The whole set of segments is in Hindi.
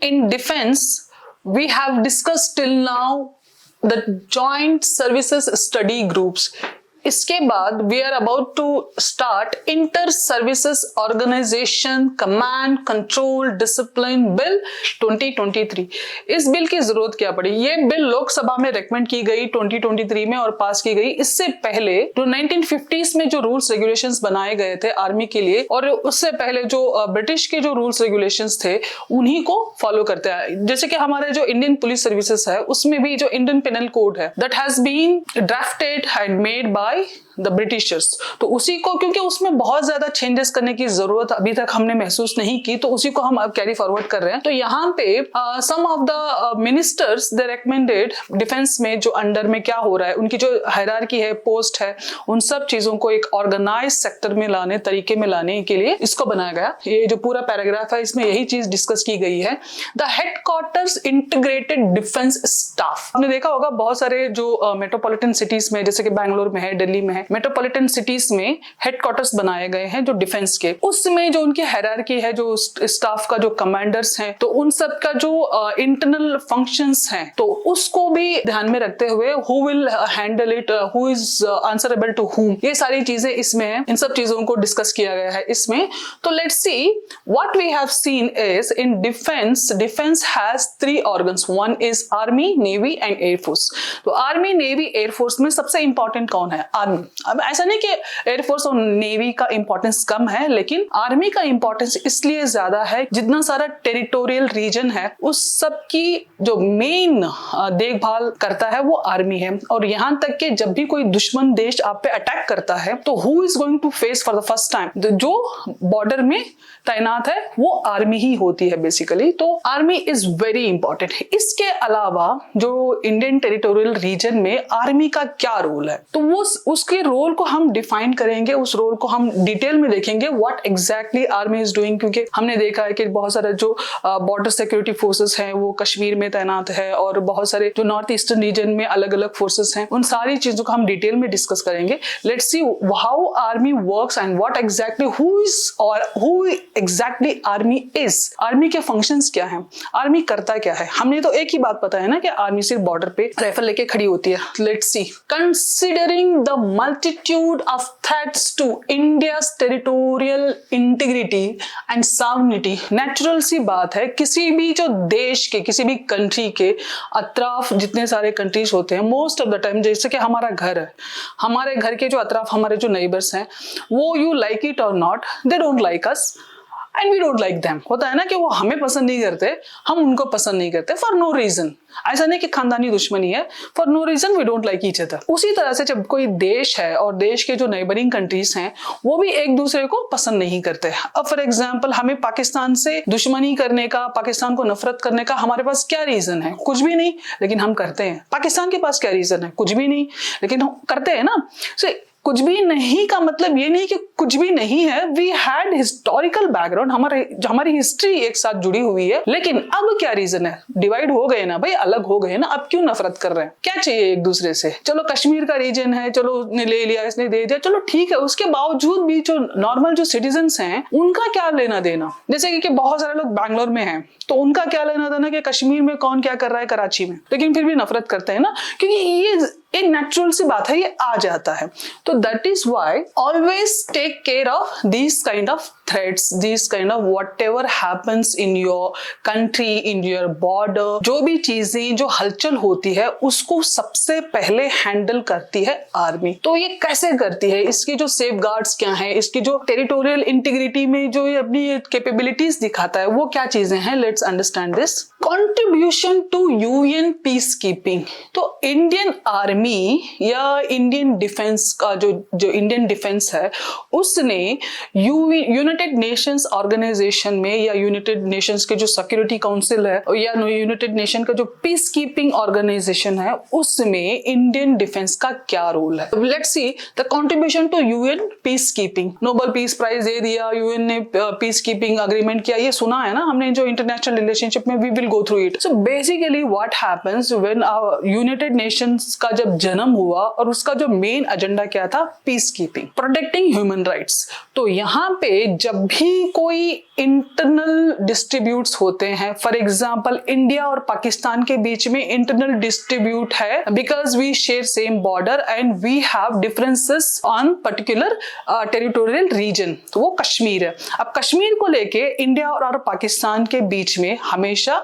In defense, we have discussed till now the joint services study groups. इसके बाद we are about to start inter services organisation command control discipline bill 2023। इस बिल की जरूरत क्या पड़ी? ये बिल लोकसभा में रेकमेंड की गई 2023 में और पास की गई। इससे पहले जो 1950s में जो रूल्स रेगुलेशंस बनाए गए थे आर्मी के लिए, और उससे पहले जो ब्रिटिश के जो रूल्स रेगुलेशंस थे उन्हीं को फॉलो करते हैं। जैसे कि हमारे जो इंडियन पुलिस सर्विसेज है उसमें भी जो इंडियन पेनल कोड है that has been drafted and made by the Britishers, तो उसी को, क्योंकि उसमें बहुत ज्यादा चेंजेस करने की जरूरत अभी तक हमने महसूस नहीं की, तो उसी को हम अब कैरी फॉरवर्ड कर रहे हैं। तो यहाँ पे some of the ministers they recommended defence में जो अंडर में क्या हो रहा है, उनकी जो हायरार्की है, पोस्ट है, उन सब चीजों को एक ऑर्गेनाइज सेक्टर में लाने, तरीके में लाने के लिए इसको बनाया गया। ये जो पूरा पैराग्राफ है इसमें यही चीज डिस्कस की गई है। The headquarters integrated defence staff, आपने देखा होगा बहुत सारे जो मेट्रोपॉलिटन सिटीज में, जैसे कि बैंगलोर में है, दिल्ली में है, मेट्रोपॉलिटन सिटीज में हेडक्वार्टर्स बनाए गए हैं जो डिफेंस के। उसमें जो उनकी हायरार्की है, जो स्टाफ का जो कमांडर्स हैं, तो उन सब का जो इंटरनल फंक्शंस हैं, तो उसको भी ध्यान में रखते हुए who will handle it, who is answerable to whom, ये सारी चीजें इसमें है। इन सब चीजों को डिस्कस किया गया है इसमें। तो let's see what we have seen is in defence has 3 organs, one is army, navy and air force. तो आर्मी, नेवी, एयरफोर्स में सबसे इंपॉर्टेंट कौन है? आर्मी। अब ऐसा नहीं कि एयरफोर्स और नेवी का इंपॉर्टेंस कम है, लेकिन आर्मी का इंपॉर्टेंस इसलिए ज्यादा है, जितना सारा टेरिटोरियल रीजन है उस सब की जो मेन देखभाल करता है वो आर्मी है। और यहां तक कि जब भी कोई दुश्मन देश आप पे अटैक करता है तो who is going to face for the first time, जो बॉर्डर में तैनात है वो आर्मी ही होती है बेसिकली। तो आर्मी इज वेरी इंपॉर्टेंट है। इसके अलावा जो इंडियन टेरिटोरियल रीजन में आर्मी का क्या रोल है, तो वो उसके रोल को हम डिफाइन करेंगे, उस रोल को हम डिटेल में देखेंगे what exactly army is doing. क्योंकि हमने देखा है कि बहुत सारे जो बॉर्डर सिक्योरिटी फोर्सेस हैं वो कश्मीर में तैनात है, और बहुत सारे जो नॉर्थ ईस्टर्न रीजन में अलग अलग फोर्सेस हैं, उन सारी चीजों को हम डिटेल में डिस्कस करेंगे। Let's see how army works and what exactly who exactly army is, army के फंक्शंस क्या हैं, आर्मी करता क्या है। हमने तो एक ही बात पता है ना कि आर्मी सिर्फ बॉर्डर पे राइफल लेके खड़ी होती है। Let's see, considering the multitude of threats to India's territorial integrity and sovereignty, natural सी बात है, किसी भी जो देश के, किसी भी कंट्री के अतराफ जितने सारे कंट्रीज होते हैं, मोस्ट ऑफ द टाइम, जैसे कि हमारा घर है, हमारे घर के जो अतराफ हमारे जो नेबर्स हैं, वो यू लाइक इट और not, they don't like us and we don't like them. होता है ना कि वो हमें पसंद नहीं करते, हम उनको पसंद नहीं करते फॉर नो रीजन। ऐसा नहीं कि खानदानी दुश्मनी है, for no reason we don't like each other. उसी तरह से जब कोई देश है और देश के जो नेबरिंग कंट्रीज हैं वो भी एक दूसरे को पसंद नहीं करते। अब फॉर एग्जांपल हमें पाकिस्तान से दुश्मनी करने का, पाकिस्तान को नफरत करने का हमारे पास क्या रीजन है? कुछ भी नहीं, लेकिन हम करते हैं। पाकिस्तान के पास क्या रीजन है? कुछ भी नहीं, लेकिन हम करते हैं ना। कुछ भी नहीं का मतलब ये नहीं कि कुछ भी नहीं है। वी हैड हिस्टोरिकल बैकग्राउंड, हमारी हिस्ट्री एक साथ जुड़ी हुई है, लेकिन अब क्या रीजन है? डिवाइड हो गए ना भाई, अलग हो गए ना, अब क्यों नफरत कर रहे हैं? क्या चाहिए एक दूसरे से? चलो कश्मीर का रीजन है, चलो ले लिया, इसने दे दिया, चलो ठीक है। उसके बावजूद भी जो नॉर्मल जो सिटीजन्स हैं उनका क्या लेना देना? जैसे कि बहुत सारे लोग बैंगलोर में हैं, तो उनका क्या लेना देना कि कश्मीर में कौन क्या कर रहा है कराची में, लेकिन फिर भी नफरत करते हैं ना, क्योंकि ये एक नेचुरल सी बात है, ये आ जाता है। तो that is why always take care of this kind of threats, this kind of whatever happens in your country, in your border. जो भी चीजें, जो हलचल होती है, उसको सबसे पहले हैंडल करती है आर्मी। तो ये कैसे करती है, इसकी जो सेफगार्ड्स क्या है, इसकी जो टेरिटोरियल इंटीग्रिटी में जो ये अपनी कैपेबिलिटीज दिखाता है वो क्या चीजें हैं, let's understand this. Contribution to UN peace keeping. तो इंडियन आर्मी या इंडियन डिफेंस का जो इंडियन डिफेंस है, उसने यूनाइटेड नेशंस ऑर्गेनाइजेशन में, या यूनाइटेड नेशंस के जो सिक्योरिटी काउंसिल है, या यूनाइटेड नेशन का जो पीस कीपिंग ऑर्गेनाइजेशन है, उसमें इंडियन डिफेंस का क्या रोल है। Let's see the contribution to UN peace keeping. Nobel peace prize दे दिया, यूएन ने पीस कीपिंग अग्रीमेंट किया, ये सुना है ना हमने जो इंटरनेशनल रिलेशनशिप में, we will go through it. So basically what happens when United Nations का जब जन्म हुआ, और उसका जो मेन एजेंडा क्या था? Peace keeping, protecting human rights. तो यहाँ पे जब भी कोई इंटरनल डिस्ट्रीब्यूट्स होते हैं. फॉर एग्जाम्पल इंडिया और पाकिस्तान के बीच में इंटरनल डिस्ट्रीब्यूट है because we share same border and we have differences on particular territorial region. तो वो कश्मीर है. अब कश्मीर को लेके इंडिया और पाकिस्तान के बीच में हमेशा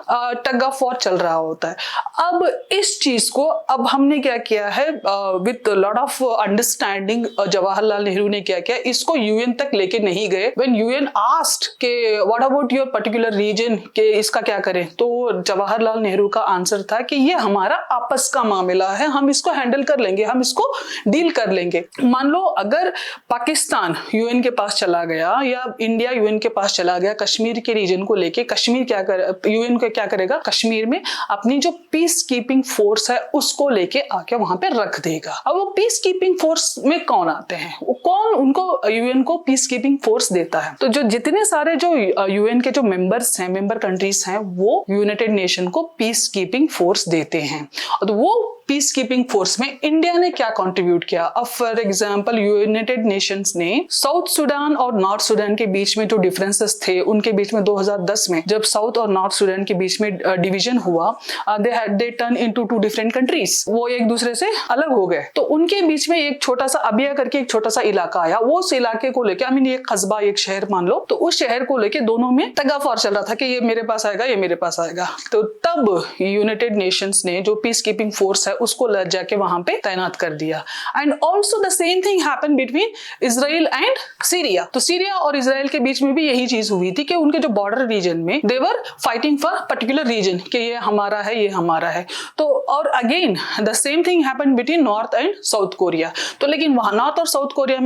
टग ऑफ वॉर चल रहा होता है. अब इस चीज को अब हमने क्या किया है with lot of understanding, Jawaharlal Nehru ने क्या किया, इसको यूएन तक लेके नहीं गए. व्हेन यूएन आस्क्ड के what about your particular region, के इसका क्या करें, तो जवाहरलाल नेहरू का आंसर था कि ये हमारा आपस का मामला है, हम इसको हैंडल कर लेंगे, हम इसको डील कर लेंगे. मान लो अगर पाकिस्तान यूएन के पास चला गया या इंडिया यूएन के पास चला गया कश्मीर के रीजन को लेके, कश्मीर क्या कर, यूएन को क्या करेगा, कश्मीर में अपनी जो पीस कीपिंग फोर्स है उसको लेके आके वहां पे रख देगा. अब वो पीस कीपिंग फोर्स में कौन आते हैं, वो कौन उनको यूएन को पीस कीपिंग फोर्स देता है? तो जो जितने सारे जो यूएन के जो मेंबर्स हैं, मेंबर कंट्रीज हैं, वो यूनाइटेड नेशन को पीस कीपिंग फोर्स देते हैं. और वो पीस कीपिंग फोर्स में इंडिया ने क्या कंट्रीब्यूट किया? अब फॉर एग्जांपल यूनाइटेड नेशंस ने साउथ सुडान और नॉर्थ सुडान के बीच में जो डिफरेंसेस थे उनके बीच में 2010 में जब साउथ और नॉर्थ सुडान के बीच में डिवीजन हुआ, they turn into two different countries. वो एक दूसरे से अलग हो गए. तो उनके बीच में एक छोटा सा अबिया करके एक छोटा सा इलाका आया. वो उस इलाके को लेके, आई मीन एक कस्बा, एक शहर मान लो, तो उस शहर को लेके दोनों में टग ऑफ वॉर चल रहा था कि ये मेरे पास आएगा, ये मेरे पास आएगा. तो तब यूनाइटेड नेशंस ने जो पीस कीपिंग फोर्स है उसको ले जाके वहां पे तैनात कर दिया. And also the same thing happen between Israel and Syria. तो सीरिया और इजराइल के बीच में भी यही चीज हुई थी कि उनके जो बॉर्डर रीजन में they were fighting for particular region कि ये हमारा है, ये हमारा है. तो और again the same thing happen between North and South Korea. तो लेकिन वहां नॉर्थ और साउथ कोरिया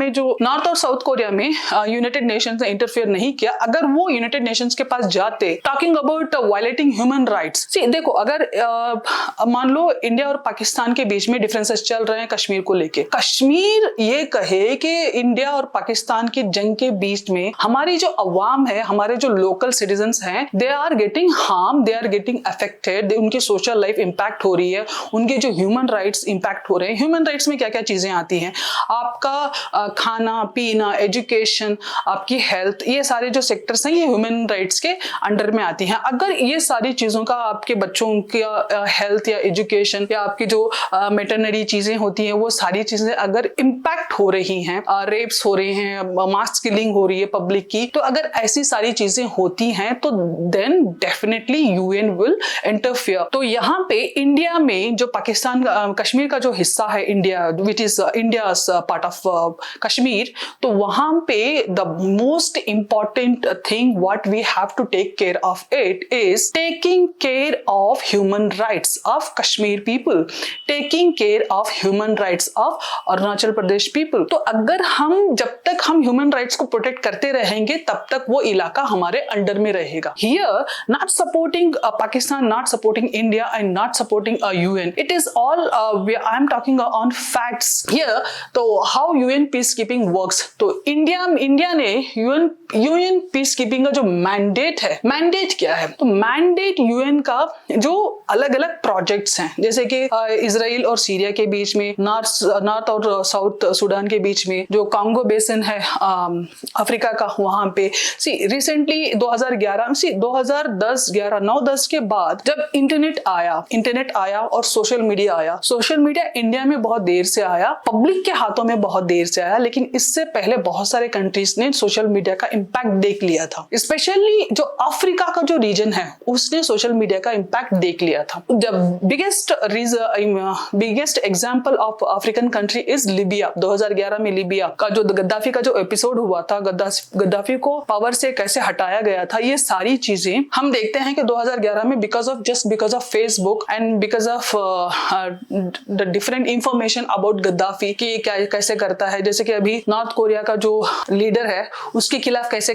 में यूनाइटेड नेशंस ने इंटरफेयर नहीं किया. अगर वो यूनाइटेड नेशंस के पास जाते, talking about violating human rights. See देखो, अगर मान लो इंडिया और पाकिस्तान के बीच में डिफरेंसेस चल रहे हैं कश्मीर को लेके, कश्मीर ये कहे कि इंडिया और पाकिस्तान की जंग के बीच में हमारी जो अवाम है, हमारे जो लोकल सिटीजन्स हैं, they are getting harm, they are getting affected, उनकी सोशल लाइफ इंपैक्ट हो रही है, उनके जो ह्यूमन राइट्स इंपैक्ट हो रहे हैं. ह्यूमन राइट्स में क्या क्या चीजें आती हैं? आपका खाना पीना, एजुकेशन, आपकी हेल्थ, ये सारे जो सेक्टर्स हैं ये ह्यूमन राइट्स के अंडर में आती हैं. अगर ये सारी चीजों का आपके बच्चों का हेल्थ या एजुकेशन या आपकी जो मेटरनरी चीजें होती हैं, वो सारी चीजें अगर इम्पैक्ट हो रही हैं, रेप्स हो रहे हैं, मास किलिंग हो रही है पब्लिक की, तो अगर ऐसी सारी चीजें होती हैं तो then definitely UN will interfere. तो यहाँ पे इंडिया में जो पाकिस्तान कश्मीर का जो हिस्सा है, India which is India's part of Kashmir, तो वहां पे the most important thing what we have to take care of it is taking care of human rights of Kashmir people, taking care of human rights of Arunachal Pradesh people. तो अगर हम जब तक हम ह्यूमन राइट्स को प्रोटेक्ट करते रहेंगे तब तक वो इलाका हमारे अंडर में रहेगा. Here not supporting Pakistan, not supporting India and not supporting UN, it is all I am talking on facts here. तो how UN peace keeping works, तो इंडिया ने यूएन पीस कीपिंग का जो मैंडेट है, मैंडेट क्या है? तो मैंडेट यूएन का जो अलग अलग प्रोजेक्ट्स हैं, जैसे कि इजराइल और सीरिया के बीच में, नॉर्थ और साउथ सुडान के बीच में, जो कांगो बेसिन है अफ्रीका का, वहां पे रिसेंटली 2010 के बाद जब इंटरनेट आया और सोशल मीडिया आया. सोशल मीडिया इंडिया में बहुत देर से आया, पब्लिक के हाथों में बहुत देर से आया, लेकिन इससे पहले बहुत सारे कंट्रीज ने सोशल मीडिया का इंपैक्ट देख लिया था. स्पेशली जो अफ्रीका का जो रीजन है उसने सोशल मीडिया का इंपैक्ट देख लिया था. जब biggest example of African country is Libya. 2011 में लिबिया का जो गद्दाफी का जो एपिसोड हुआ था, गद्दाफी को पावर से कैसे हटाया गया था, ये सारी चीजें हम देखते हैं कि 2011 में because of Facebook and because of the different information about Gaddafi कि क्या कैसे करता है. जैसे कि अभी नॉर्थ कोरिया का जो लीडर है उसके खिलाफ कैसे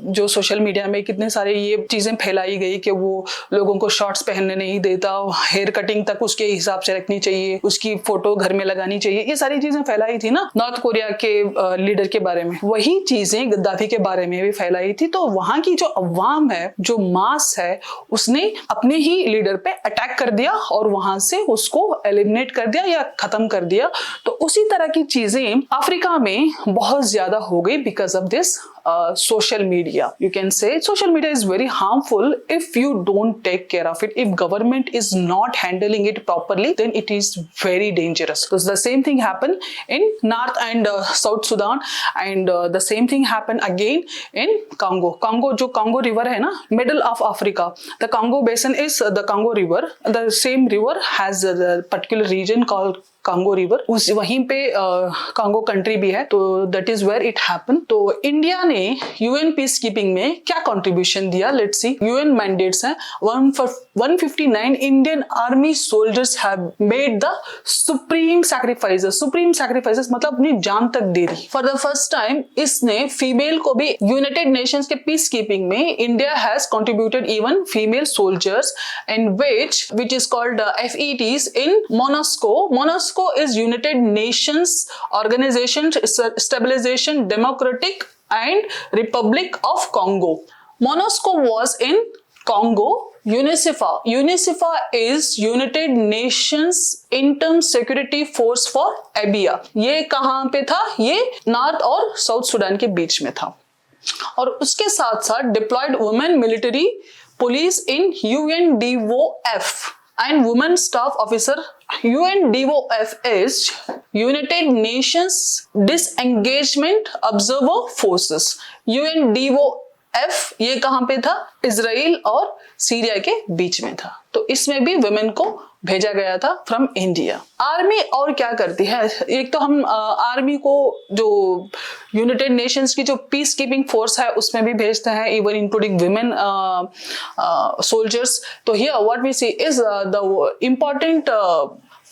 जो सोशल मीडिया में कितने सारे ये चीजें फैलाई गई कि वो लोगों को शॉर्ट्स पहनने नहीं देता, हेयर कटिंग टाइमिंग तक उसके हिसाब से रखनी चाहिए, उसकी फोटो घर में लगानी चाहिए, ये सारी चीजें फैलाई थी ना नॉर्थ कोरिया के लीडर के बारे में, वही चीजें गद्दाफी के बारे में भी फैलाई थी। तो वहां की जो अवाम है, जो मास है, उसने अपने ही लीडर पे अटैक कर दिया और वहां से उसको एलिमिनेट कर दिया या खत्म कर दिया। तो उसी तरह की चीजें अफ्रीका में बहुत ज्यादा हो गई because of this social media. You can say social media is very harmful if you don't take care of it. If government is not handling it properly, then it is very dangerous. So the same thing happened in North and South Sudan, and the same thing happened again in Congo. जो Congo river है ना, middle of Africa. The Congo basin is the Congo river. The same river has a particular region called Congo river, उस वहीं पे कांगो कंट्री भी है, तो that is where it happen. तो इंडिया ने यूएन पीस कीपिंग में क्या कंट्रीब्यूशन दिया, लेट्स सी। यूएन मैंडेट्स हैं 159 Indian army soldiers have made the supreme sacrifices. Supreme sacrifices मतलब अपनी जान तक दे दी। फॉर द फर्स्ट टाइम इसने फीमेल को भी यूनाइटेड नेशंस के पीस कीपिंग में India has contributed even female soldiers in which is called FETs in MONUSCO. MONUSCO is United Nations Organization Stabilization Democratic and Republic of Congo. MONUSCO was in Congo. UNICEF is United Nations Interim Security Force for Abia. ये कहाँ पे था? ये नॉर्थ और साउथ सुडान के बीच में था। और उसके साथ साथ deployed women military police in UNDOF and women staff officer. UNDOF is United Nations Disengagement Observer Forces. UNDOF ये कहाँ पे था? इजराइल और सीरिया के बीच में था। तो इसमें भी वुमेन को भेजा गया था फ्रॉम इंडिया। आर्मी और क्या करती है? एक तो हम आर्मी को जो यूनाइटेड नेशंस की जो पीस कीपिंग फोर्स है उसमें भी भेजते हैं, इवन इंक्लूडिंग वुमेन सोल्जर्स। तो here what we see is the important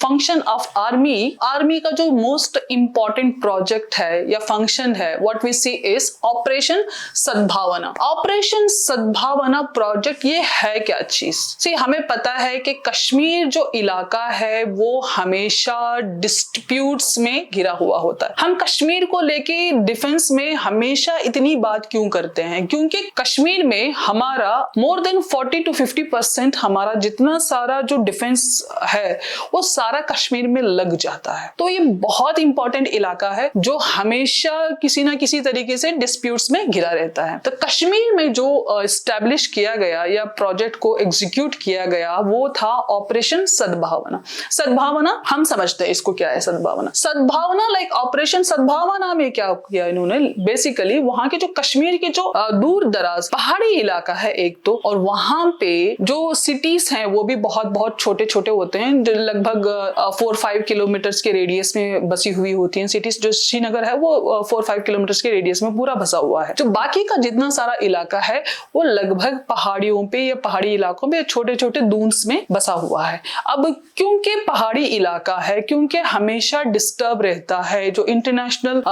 function of army का जो मोस्ट इंपॉर्टेंट प्रोजेक्ट है या फंक्शन है, what we see is operation Sadbhavana. Operation Sadbhavana project ये है क्या चीज? सी हमें पता है कि कश्मीर जो इलाका है वो हमेशा डिस्प्यूट्स में घिरा हुआ होता है। हम कश्मीर को लेके डिफेंस में हमेशा इतनी बात क्यों करते हैं? क्योंकि कश्मीर में हमारा मोर देन 40 to 50% हमारा जितना सारा जो डिफेंस है वो सारा कश्मीर में लग जाता है। तो ये बहुत इंपॉर्टेंट इलाका है जो हमेशा किसी ना किसी तरीके से डिस्प्यूट्स में घिरा रहता है। तो कश्मीर में जो एस्टैब्लिश किया गया या प्रोजेक्ट को एग्जीक्यूट किया गया वो था ऑपरेशन सद्भावना। सद्भावना हम समझते हैं इसको क्या है सद्भावना। सद्भावना लाइक ऑपरेशन सद्भावना में क्या किया इन्होंने, बेसिकली वहां के जो कश्मीर के जो दूर दराज पहाड़ी इलाका है एक तो, और वहां पे जो सिटीज हैं वो भी बहुत बहुत छोटे छोटे होते हैं, जो लगभग 4-5 किलोमीटर्स के रेडियस में बसी हुई होती हैं सिटीज। जो श्रीनगर है वो 4-5 किलोमीटर्स के रेडियस में पूरा बसा हुआ है। जो बाकी का जितना सारा इलाका है वो लगभग पहाड़ियों पे या पहाड़ी इलाकों में छोटे छोटे दून्स में बसा हुआ है। अब क्योंकि पहाड़ी इलाका है, क्योंकि हमेशा डिस्टर्ब रहता है, जो इंटरनेशनल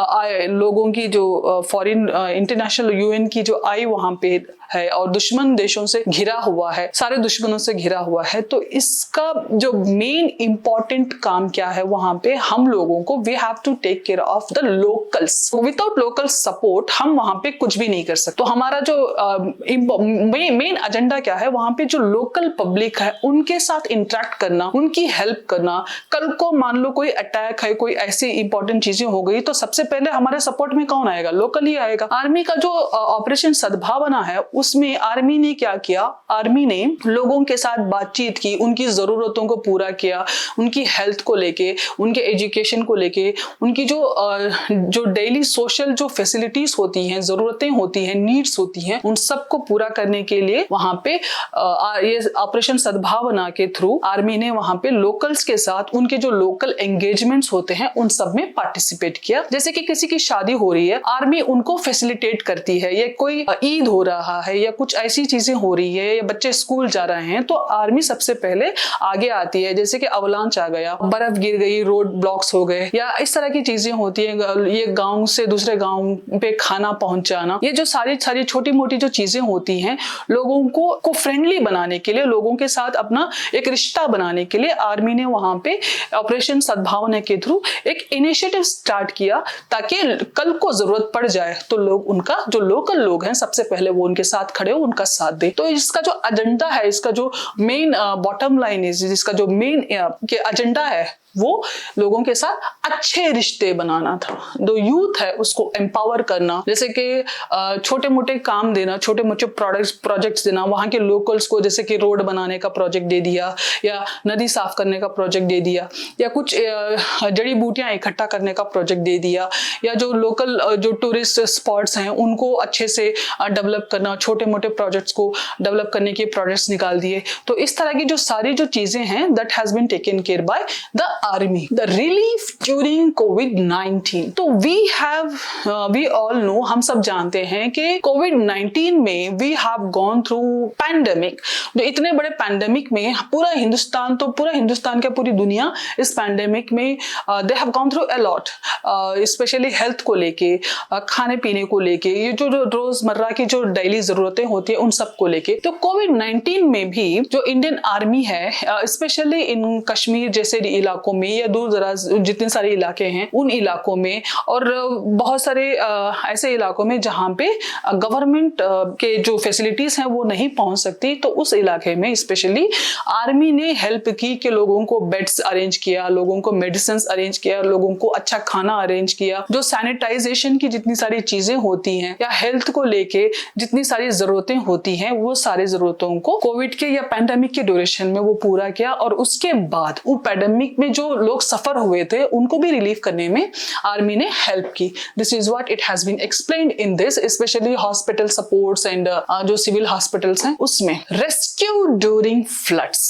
लोगों की जो फॉरेन इंटरनेशनल यूएन की जो आई वहां पे है और दुश्मन देशों से घिरा हुआ है, सारे दुश्मनों से घिरा हुआ है, तो इसका जो मेन इंपॉर्टेंट काम क्या है वहां पे हम लोगों को we have to take care of the locals. Without local support हम वहां पे कुछ भी नहीं कर सकते। तो हमारा जो मेन एजेंडा क्या है, वहां पे जो लोकल पब्लिक है उनके साथ इंटरेक्ट करना, उनकी हेल्प करना। कल को मान लो कोई अटैक है, कोई ऐसी इंपॉर्टेंट चीजें हो गई तो सबसे पहले हमारे सपोर्ट में कौन आएगा? लोकल ही आएगा। आर्मी का जो ऑपरेशन सद्भावना है उसमें आर्मी ने क्या किया, आर्मी ने लोगों के साथ बातचीत की, उनकी जरूरतों को पूरा किया, उनकी हेल्थ को लेके, उनके एजुकेशन को लेके, उनकी जो डेली सोशल जो फैसिलिटीज होती हैं, जरूरतें होती हैं, नीड्स होती हैं, उन सबको पूरा करने के लिए वहां पे ये ऑपरेशन सद्भावना के थ्रू आर्मी ने वहां पे लोकल्स के साथ उनके जो लोकल एंगेजमेंट्स होते हैं उन सब में पार्टिसिपेट किया। जैसे कि किसी की शादी हो रही है, आर्मी उनको फैसिलिटेट करती है, या कोई ईद हो रहा है या कुछ ऐसी चीजें हो रही है या बच्चे स्कूल जा रहे हैं तो आर्मी सबसे पहले आगे आती है। जैसे कि अवलांच आ गया, बर्फ गिर गई, रोड ब्लॉक्स हो गए या इस तरह की चीजें होती है, ये गांव से दूसरे गांव पे खाना पहुंचाना, ये जो सारी छोटी मोटी जो चीजें होती हैं लोगों को फ्रेंडली बनाने के लिए, लोगों के साथ अपना एक रिश्ता बनाने के लिए आर्मी ने वहां पे ऑपरेशन सद्भावना के थ्रू एक इनिशिएटिव स्टार्ट किया ताकि कल को जरूरत पड़ जाए तो लोग, उनका जो लोकल लोग हैं सबसे पहले वो उनके साथ खड़े हो, उनका साथ दे। तो इसका जो एजेंडा है, इसका जो मेन बॉटम लाइन है, जिसका जो मेन एजेंडा है वो लोगों के साथ अच्छे रिश्ते बनाना था। जो यूथ है उसको एम्पावर करना, जैसे कि छोटे मोटे काम देना, छोटे मोटे प्रोजेक्ट्स देना, वहां के लोकल्स को, जैसे कि रोड बनाने का प्रोजेक्ट दे दिया या नदी साफ करने का प्रोजेक्ट दे दिया या कुछ जड़ी बूटियां इकट्ठा करने का प्रोजेक्ट दे दिया या जो लोकल जो टूरिस्ट स्पॉट्स हैं उनको अच्छे से डेवलप करना, छोटे मोटे प्रोजेक्ट्स को डेवलप करने के प्रोजेक्ट्स निकाल दिए। तो इस तरह की जो सारी जो चीजें हैं that has been taken care by the army. The relief during COVID-19. तो we all know, हम सब जानते हैं कि COVID-19 में we have gone through pandemic. जो इतने बड़े पैंडेमिक में पूरा हिंदुस्तान क्या पूरी दुनिया इस पैंडेमिक में they have gone through a lot. Specially health को लेके, खाने पीने को लेके, ये जो रोजमर्रा की जो डेली जरूरतें होती है उन सब को लेके। तो COVID-19 में भी जो इंडियन आर्मी है, स्पेशली इन कश्मीर जैसे इलाकों में या दूर दराज जितने सारे इलाके हैं उन इलाकों में और बहुत सारे ऐसे इलाकों में जहां पे गवर्नमेंट के जो फैसिलिटीज हैं वो नहीं पहुंच सकती, तो उस इलाके में स्पेशली आर्मी ने हेल्प की कि लोगों को बेड्स अरेंज किया, लोगों को मेडिसिन अरेंज किया, लोगों को अच्छा खाना अरेंज किया, जो सैनिटाइजेशन की जितनी सारी चीजें होती हैं या हेल्थ को लेके जितनी सारी जरूरतें होती हैं वो सारी जरूरतों को कोविड के या पैंडेमिक के ड्यूरेशन में वो पूरा किया। और उसके बाद वो पैंडेमिक में जो लोग सफर हुए थे उनको भी रिलीफ करने में आर्मी ने हेल्प की। This is what it has been explained in this, specially hospital supports and जो सिविल हॉस्पिटल्स हैं उसमें। रेस्क्यू ड्यूरिंग फ्लड्स,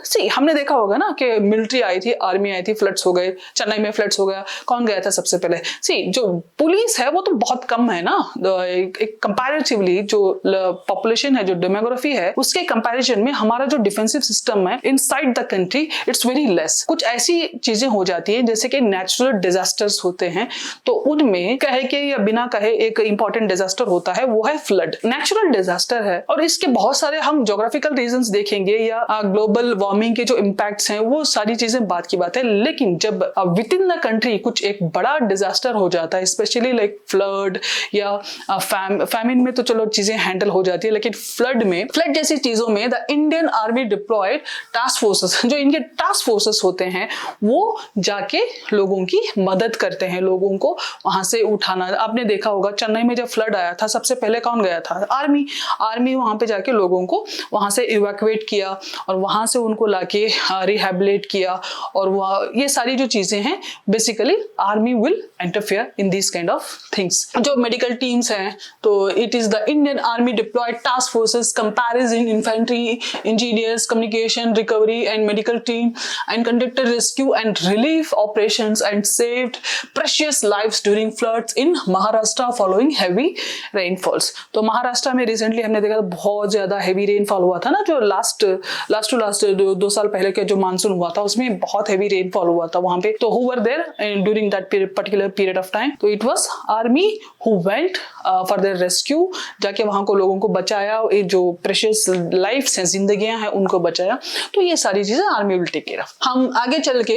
सी हमने देखा होगा ना कि मिलिट्री आई थी, आर्मी आई थी, फ्लड्स हो गए, चेन्नई में फ्लड्स हो गया, कौन गया था सबसे पहले? सी जो पुलिस है वो तो बहुत कम है ना, एक कंपैरेटिवली जो पॉपुलेशन है, जो डेमोग्राफी है उसके कंपैरिजन में हमारा जो डिफेंसिव सिस्टम है inside the country it's very less. कुछ ऐसी चीजें हो जाती है जैसे कि नेचुरल डिजास्टर्स होते हैं, तो उनमें कहे के या बिना कहे एक इंपॉर्टेंट डिजास्टर होता है, वो है फ्लड। नेचुरल डिजास्टर है और इसके बहुत सारे हम ज्योग्राफिकल रीजंस देखेंगे या ग्लोबल वार्मिंग के जो इम्पैक्ट्स हैं वो सारी चीजें बात की बात है। लेकिन जब विद इन द कंट्री कुछ एक बड़ा डिजास्टर हो जाता है, स्पेशली लाइक फ्लड या फैमिन में तो चलो चीजें हैंडल हो जाती है, लेकिन फ्लड जैसी चीजों में the Indian army deployed task forces, जो इनके टास्क फोर्सेस होते हैं वो जाके लोगों की मदद करते हैं, लोगों को वहां से उठाना। आपने देखा होगा चेन्नई में जब फ्लड आया था सबसे पहले कौन गया था? आर्मी वहां पे जाके लोगों को वहां से इवैक्यूएट किया और वहां से उनको लाके रिहैबिलिटेट किया। और ये सारी जो चीजें हैं basically army will interfere in this kind of things. जो मेडिकल टीम्स हैं तो it is the Indian army deployed task forces comparison infantry engineers communication recovery and medical team and conducted rescue and relief operations and saved precious lives during floods in Maharashtra following heavy rainfalls। तो महाराष्ट्र में रिसेंटली हमने देखा बहुत ज्यादा हेवी रेनफॉल हुआ था ना, जो लास्ट टू लास्ट 2 साल पहले के जो मानसून हुआ था उसमें बहुत हेवी रेनफॉल हुआ था वहां पे। तो who were there during that particular period of time? तो it was army who went for their rescue, जाके वहां को लोगों को बचाया, जो प्रेशियस लाइफ्स हैं, जिंदगियां हैं, उनको बचाया। तो ये सारी चीजें army will take care of. हम आगे चल के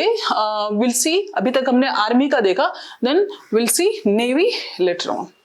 विल सी, अभी तक हमने आर्मी का देखा, then will see navy later on.